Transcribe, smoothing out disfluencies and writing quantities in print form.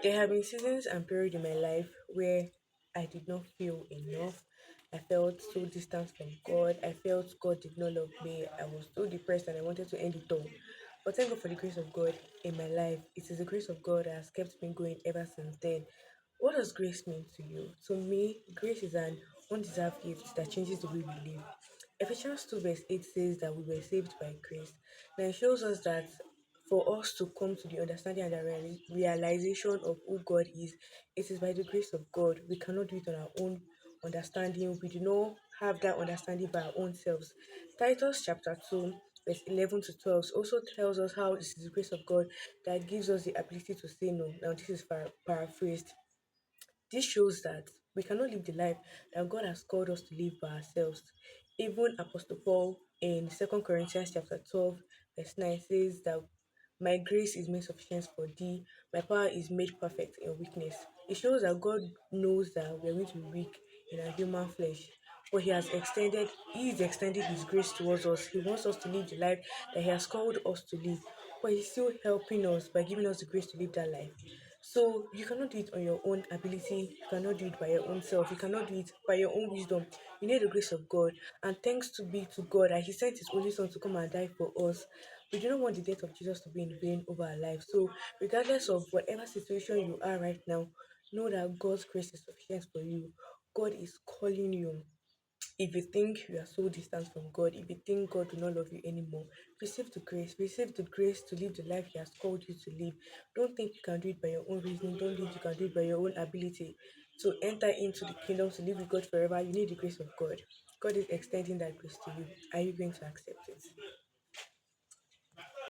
There have been seasons and periods in my life where I did not feel enough. I felt so distant from God. I felt God did not love me. I was so depressed and I wanted to end it all. But thank God for the grace of God in my life. It is the grace of God that has kept me going ever since then. What does grace mean to you? To me, grace is an undeserved gift that changes the way we live. Ephesians 2 verse 8 says that we were saved by grace. Now it shows us that for us to come to the understanding and the realization of who God is, it is by the grace of God. We cannot do it on our own understanding. We do not have that understanding by our own selves. Titus chapter 2, verse 11 to 12 also tells us how it is the grace of God that gives us the ability to say no. Now, this is paraphrased. This shows that we cannot live the life that God has called us to live by ourselves. Even Apostle Paul in 2 Corinthians chapter 12, verse 9 says that my grace is made sufficient for thee, my power is made perfect in weakness. It shows that God knows that we are going to be weak in our human flesh. But He is extending His grace towards us. He wants us to live the life that He has called us to live. But He's still helping us by giving us the grace to live that life. So you cannot do it on your own ability. You cannot do it by your own self. You cannot do it by your own wisdom. You need the grace of God. And thanks to be to God that He sent His only Son to come and die for us. We do not want the death of Jesus to be in vain over our lives. So regardless of whatever situation you are right now, know that God's grace is sufficient for you. God is calling you. If you think you are so distant from God, if you think God do not love you anymore, receive the grace. Receive the grace to live the life He has called you to live. Don't think you can do it by your own reasoning. Don't think you can do it by your own ability. To enter into the kingdom, to live with God forever, you need the grace of God. God is extending that grace to you. Are you going to accept it?